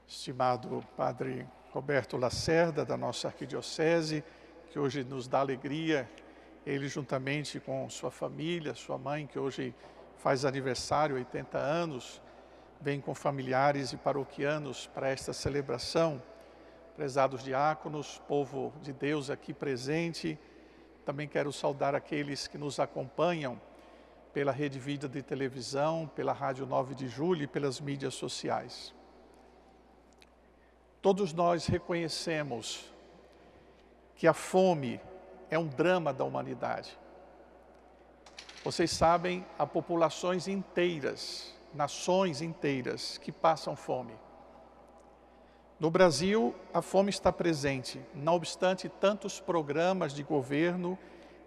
estimado Padre Roberto Lacerda, da nossa arquidiocese, que hoje nos dá alegria, ele juntamente com sua família, sua mãe, que hoje faz aniversário, 80 anos, vem com familiares e paroquianos para esta celebração. Prezados diáconos, povo de Deus aqui presente, também quero saudar aqueles que nos acompanham pela Rede Vida de televisão, pela Rádio 9 de Julho e pelas mídias sociais. Todos nós reconhecemos que a fome é um drama da humanidade. Vocês sabem, há populações inteiras, nações inteiras que passam fome. No Brasil, a fome está presente, não obstante tantos programas de governo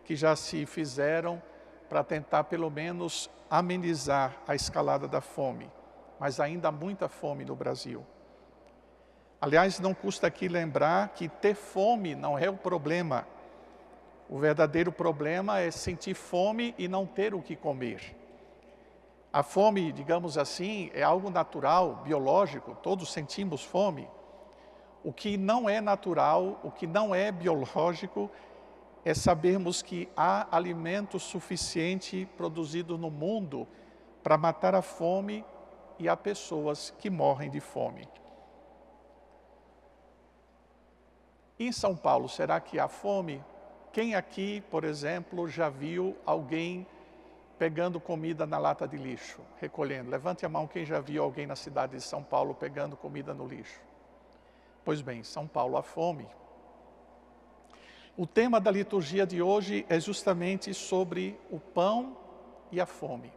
que já se fizeram para tentar pelo menos amenizar a escalada da fome, mas ainda há muita fome no Brasil. Aliás, não custa aqui lembrar que ter fome não é o problema. O verdadeiro problema é sentir fome e não ter o que comer. A fome, digamos assim, é algo natural, biológico, todos sentimos fome. O que não é natural, o que não é biológico, é sabermos que há alimento suficiente produzido no mundo para matar a fome e há pessoas que morrem de fome. Em São Paulo, será que há fome? Quem aqui, por exemplo, já viu alguém pegando comida na lata de lixo, recolhendo? Levante a mão quem já viu alguém na cidade de São Paulo pegando comida no lixo. Pois bem, em São Paulo há fome. O tema da liturgia de hoje é justamente sobre o pão e a fome.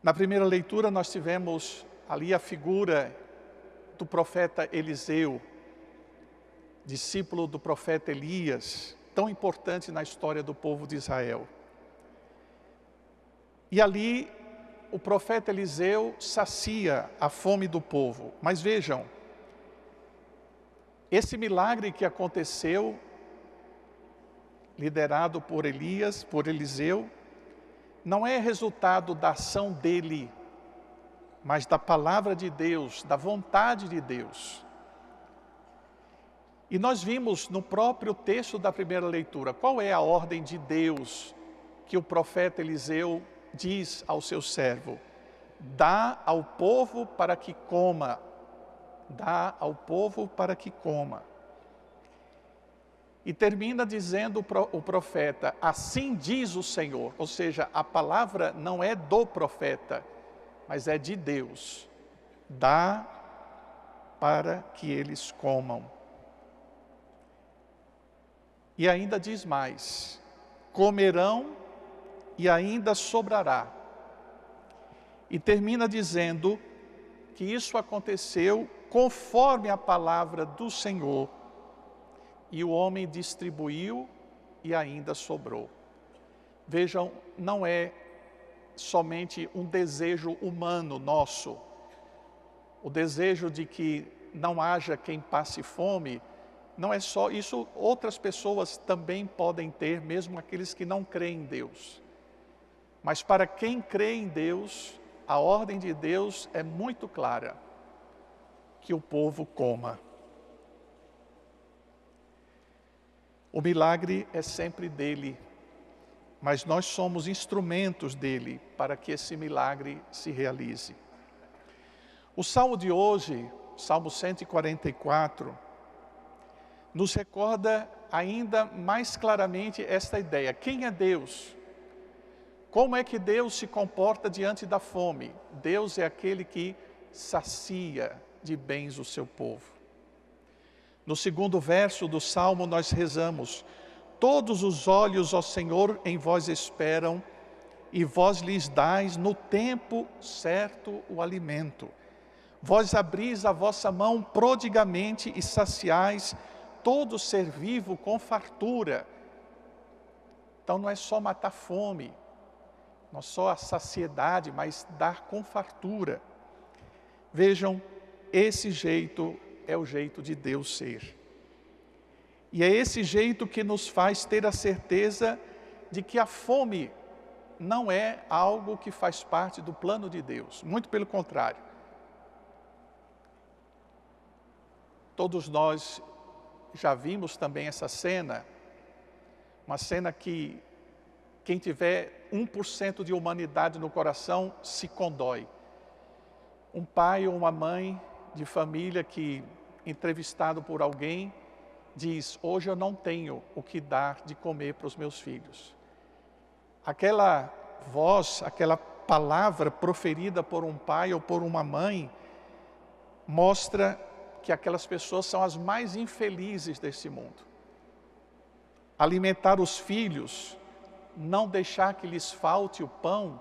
Na primeira leitura nós tivemos ali a figura do profeta Eliseu, discípulo do profeta Elias, tão importante na história do povo de Israel. E ali o profeta Eliseu sacia a fome do povo. Mas vejam, esse milagre que aconteceu, liderado por Elias, por Eliseu, não é resultado da ação dele, mas da palavra de Deus, da vontade de Deus. E nós vimos no próprio texto da primeira leitura, qual é a ordem de Deus que o profeta Eliseu diz ao seu servo: dá ao povo para que coma. Dá ao povo para que coma. E termina dizendo o profeta: assim diz o Senhor. Ou seja, a palavra não é do profeta, mas é de Deus. Dá para que eles comam. E ainda diz mais: comerão e ainda sobrará. E termina dizendo que isso aconteceu conforme a palavra do Senhor, e o homem distribuiu e ainda sobrou. Vejam, não é somente um desejo humano nosso, o desejo de que não haja quem passe fome, não é só isso, outras pessoas também podem ter, mesmo aqueles que não creem em Deus. Mas para quem crê em Deus, a ordem de Deus é muito clara: que o povo coma. O milagre é sempre dele, mas nós somos instrumentos dele para que esse milagre se realize. O salmo de hoje, Salmo 144, nos recorda ainda mais claramente esta ideia: quem é Deus? Como é que Deus se comporta diante da fome? Deus é aquele que sacia de bens o seu povo. No segundo verso do Salmo nós rezamos: todos os olhos, ó Senhor, em vós esperam, e vós lhes dais no tempo certo o alimento. Vós abris a vossa mão prodigamente e saciais todo ser vivo com fartura. Então não é só matar fome, não é só a saciedade, mas dar com fartura. Vejam, esse jeito é o jeito de Deus ser. E é esse jeito que nos faz ter a certeza de que a fome não é algo que faz parte do plano de Deus. Muito pelo contrário. Todos nós já vimos também essa cena, uma cena que quem tiver 1% de humanidade no coração se condói. Um pai ou uma mãe de família que, entrevistado por alguém, diz: hoje eu não tenho o que dar de comer para os meus filhos. Aquela voz, aquela palavra proferida por um pai ou por uma mãe, mostra que aquelas pessoas são as mais infelizes desse mundo. Alimentar os filhos, não deixar que lhes falte o pão,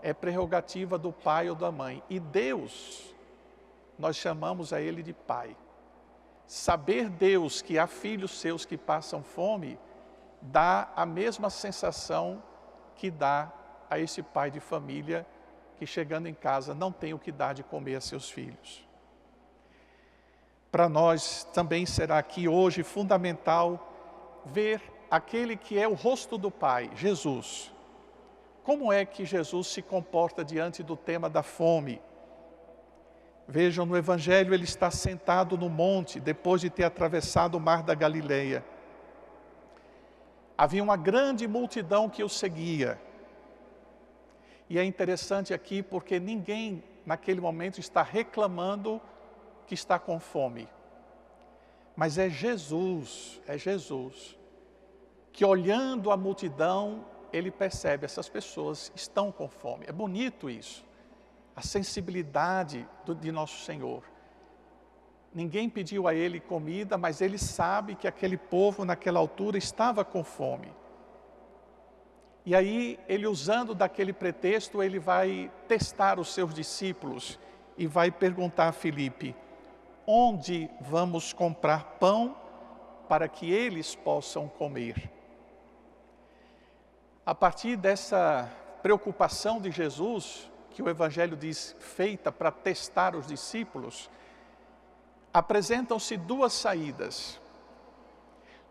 é prerrogativa do pai ou da mãe. E Deus, nós chamamos a Ele de Pai. Saber Deus que há filhos seus que passam fome, dá a mesma sensação que dá a esse pai de família que, chegando em casa, não tem o que dar de comer a seus filhos. Para nós também será aqui hoje fundamental ver aquele que é o rosto do Pai, Jesus. Como é que Jesus se comporta diante do tema da fome? Vejam, no Evangelho ele está sentado no monte, depois de ter atravessado o mar da Galileia. Havia uma grande multidão que o seguia. E é interessante aqui porque ninguém naquele momento está reclamando que está com fome. Mas é Jesus, que olhando a multidão, ele percebe, essas pessoas estão com fome. É bonito isso, a sensibilidade de nosso Senhor. Ninguém pediu a ele comida, mas ele sabe que aquele povo naquela altura estava com fome. E aí, ele usando daquele pretexto, ele vai testar os seus discípulos e vai perguntar a Filipe: onde vamos comprar pão para que eles possam comer? A partir dessa preocupação de Jesus, que o Evangelho diz feita para testar os discípulos, apresentam-se duas saídas.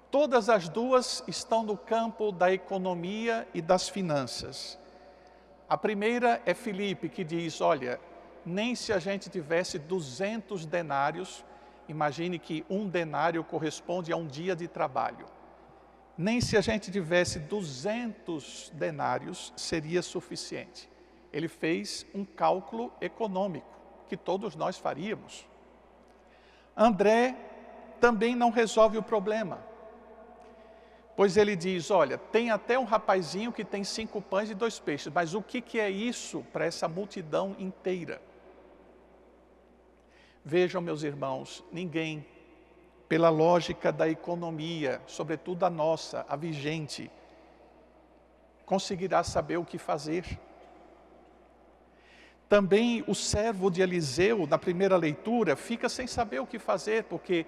Todas as duas estão no campo da economia e das finanças. A primeira é Filipe, que diz: olha, nem se a gente tivesse 200 denários, imagine que um denário corresponde a um dia de trabalho. Nem se a gente tivesse 200 denários seria suficiente. Ele fez um cálculo econômico, que todos nós faríamos. André também não resolve o problema, pois ele diz: olha, tem até um rapazinho que tem 5 pães e 2 peixes, mas o que é isso para essa multidão inteira? Vejam, meus irmãos, ninguém, pela lógica da economia, sobretudo a nossa, a vigente, conseguirá saber o que fazer. Também o servo de Eliseu, na primeira leitura, fica sem saber o que fazer, porque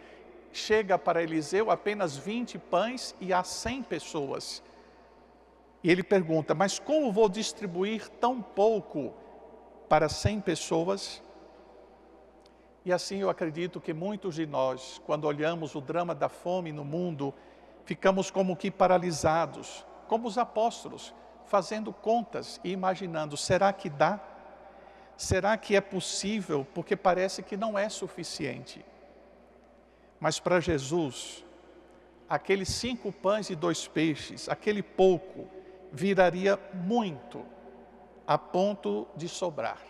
chega para Eliseu apenas 20 pães e há 100 pessoas. E ele pergunta: mas como vou distribuir tão pouco para 100 pessoas? E assim eu acredito que muitos de nós, quando olhamos o drama da fome no mundo, ficamos como que paralisados, como os apóstolos, fazendo contas e imaginando: será que dá? Será que é possível? Porque parece que não é suficiente. Mas para Jesus, aqueles 5 pães e 2 peixes, aquele pouco, viraria muito, a ponto de sobrar.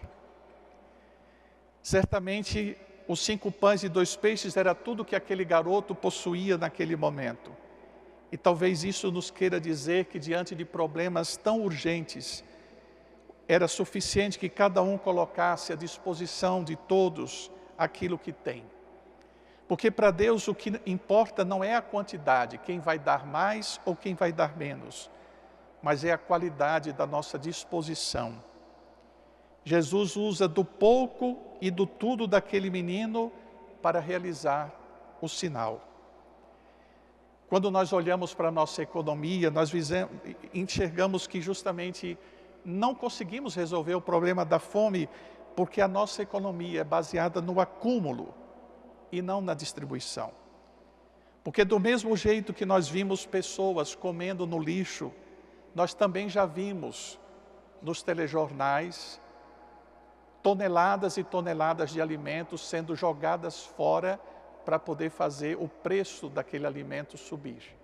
Certamente, os 5 pães e 2 peixes era tudo que aquele garoto possuía naquele momento. E talvez isso nos queira dizer que, diante de problemas tão urgentes, era suficiente que cada um colocasse à disposição de todos aquilo que tem. Porque para Deus o que importa não é a quantidade, quem vai dar mais ou quem vai dar menos, mas é a qualidade da nossa disposição. Jesus usa do pouco e do tudo daquele menino para realizar o sinal. Quando nós olhamos para a nossa economia, nós enxergamos que justamente não conseguimos resolver o problema da fome, porque a nossa economia é baseada no acúmulo e não na distribuição. Porque do mesmo jeito que nós vimos pessoas comendo no lixo, nós também já vimos nos telejornais toneladas e toneladas de alimentos sendo jogadas fora para poder fazer o preço daquele alimento subir.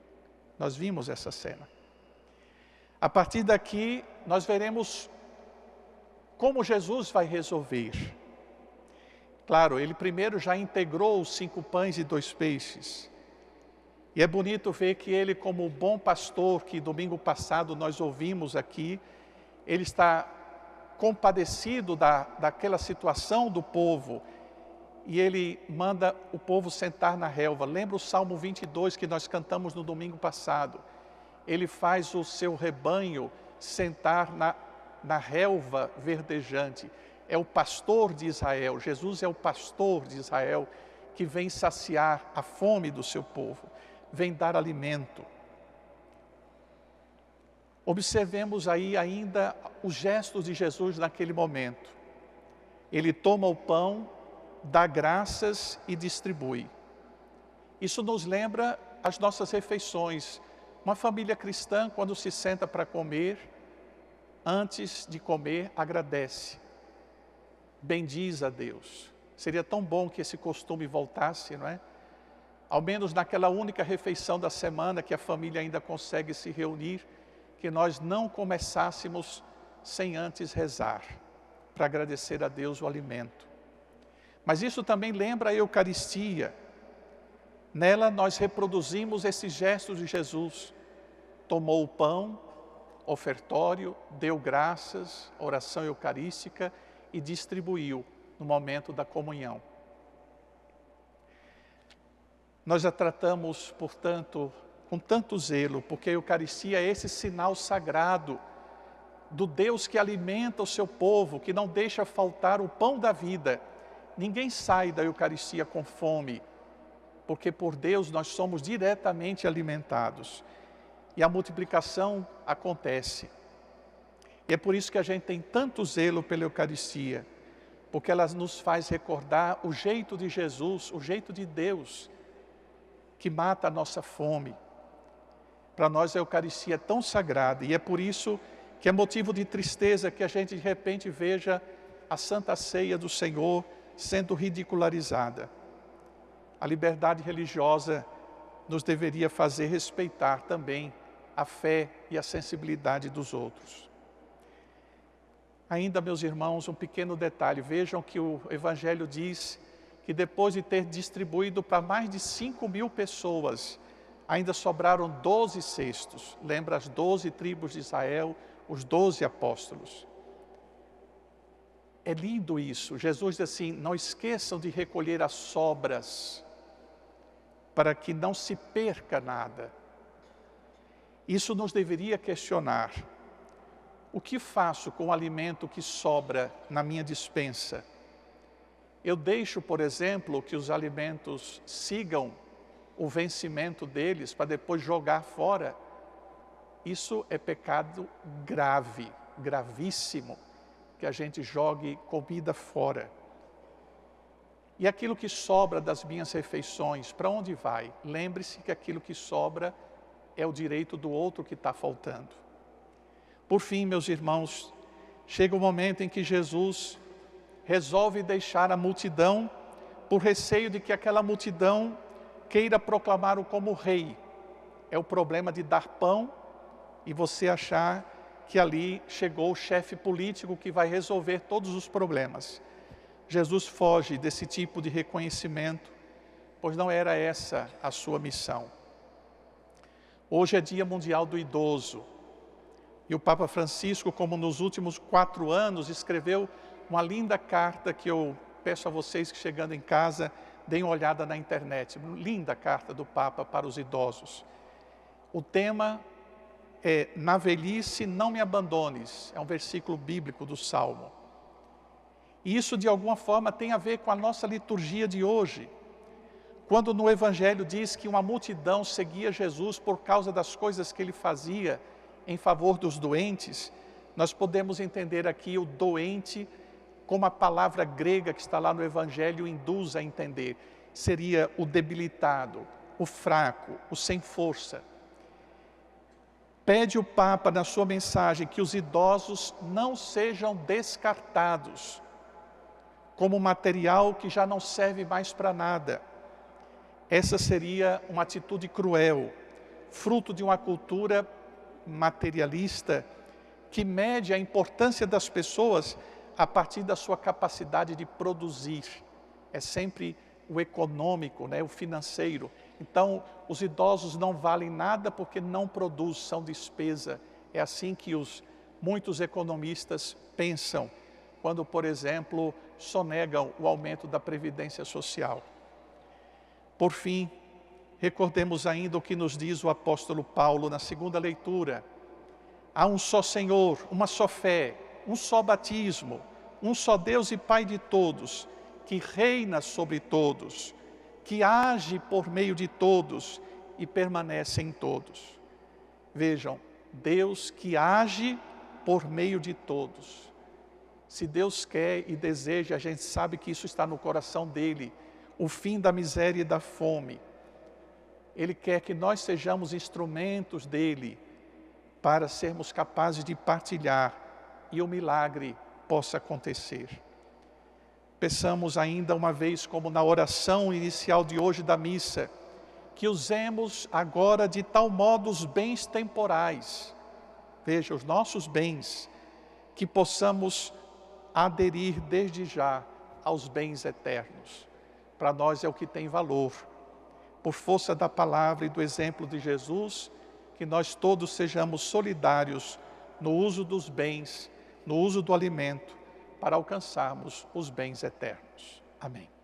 Nós vimos essa cena. A partir daqui, nós veremos como Jesus vai resolver. Claro, ele primeiro já integrou os 5 pães e 2 peixes. E é bonito ver que ele, como bom pastor, que domingo passado nós ouvimos aqui, ele está compadecido daquela situação do povo. E ele manda o povo sentar na relva. Lembra o Salmo 22 que nós cantamos no domingo passado? Ele faz o seu rebanho sentar na relva verdejante. É o pastor de Israel. Jesus é o pastor de Israel que vem saciar a fome do seu povo. Vem dar alimento. Observemos aí ainda os gestos de Jesus naquele momento. Ele toma o pão, dá graças e distribui. Isso nos lembra as nossas refeições. Uma família cristã, quando se senta para comer, antes de comer, agradece. Bendiz a Deus. Seria tão bom que esse costume voltasse, não é? Ao menos naquela única refeição da semana que a família ainda consegue se reunir, que nós não começássemos sem antes rezar, para agradecer a Deus o alimento. Mas isso também lembra a Eucaristia. Nela nós reproduzimos esses gestos de Jesus. Tomou o pão, ofertório, deu graças, oração eucarística e distribuiu no momento da comunhão. Nós a tratamos, portanto, com tanto zelo, porque a Eucaristia é esse sinal sagrado do Deus que alimenta o seu povo, que não deixa faltar o pão da vida. Ninguém sai da Eucaristia com fome, porque por Deus nós somos diretamente alimentados. E a multiplicação acontece. E é por isso que a gente tem tanto zelo pela Eucaristia, porque ela nos faz recordar o jeito de Jesus, o jeito de Deus, que mata a nossa fome. Para nós a Eucaristia é tão sagrada, e é por isso que é motivo de tristeza que a gente de repente veja a Santa Ceia do Senhor sendo ridicularizada. A liberdade religiosa nos deveria fazer respeitar também a fé e a sensibilidade dos outros. Ainda, meus irmãos, um pequeno detalhe. Vejam que o Evangelho diz que depois de ter distribuído para mais de 5.000 pessoas, ainda sobraram 12 cestos. Lembra as 12 tribos de Israel, os 12 apóstolos. É lindo isso. Jesus diz assim, não esqueçam de recolher as sobras, para que não se perca nada. Isso nos deveria questionar. O que faço com o alimento que sobra na minha despensa? Eu deixo, por exemplo, que os alimentos sigam o vencimento deles para depois jogar fora? Isso é pecado grave, gravíssimo, que a gente jogue comida fora. E aquilo que sobra das minhas refeições, para onde vai? Lembre-se que aquilo que sobra é o direito do outro que está faltando. Por fim, meus irmãos, chega o momento em que Jesus resolve deixar a multidão por receio de que aquela multidão queira proclamá-lo como rei. É o problema de dar pão e você achar que ali chegou o chefe político que vai resolver todos os problemas. Jesus foge desse tipo de reconhecimento, pois não era essa a sua missão. Hoje é Dia Mundial do Idoso. E o Papa Francisco, como nos últimos 4 anos, escreveu uma linda carta que eu peço a vocês que chegando em casa, deem uma olhada na internet. Linda carta do Papa para os idosos. O tema é, na velhice não me abandones. É um versículo bíblico do Salmo. E isso de alguma forma tem a ver com a nossa liturgia de hoje. Quando no Evangelho diz que uma multidão seguia Jesus por causa das coisas que ele fazia em favor dos doentes, nós podemos entender aqui o doente como a palavra grega que está lá no Evangelho induz a entender. Seria o debilitado, o fraco, o sem força. Pede o Papa na sua mensagem que os idosos não sejam descartados como material que já não serve mais para nada. Essa seria uma atitude cruel, fruto de uma cultura materialista que mede a importância das pessoas a partir da sua capacidade de produzir. É sempre o econômico, né, o financeiro. Então, os idosos não valem nada porque não produzem, são despesa. É assim que muitos economistas pensam, quando, por exemplo, sonegam o aumento da Previdência Social. Por fim, recordemos ainda o que nos diz o apóstolo Paulo na segunda leitura. Há um só Senhor, uma só fé, um só batismo, um só Deus e Pai de todos, que reina sobre todos, que age por meio de todos e permanece em todos. Vejam, Deus que age por meio de todos. Se Deus quer e deseja, a gente sabe que isso está no coração dele, o fim da miséria e da fome. Ele quer que nós sejamos instrumentos dele para sermos capazes de partilhar e o milagre possa acontecer. Peçamos ainda uma vez, como na oração inicial de hoje da missa, que usemos agora de tal modo os bens temporais, veja, os nossos bens, que possamos aderir desde já aos bens eternos. Para nós é o que tem valor. Por força da palavra e do exemplo de Jesus, que nós todos sejamos solidários no uso dos bens, no uso do alimento, para alcançarmos os bens eternos. Amém.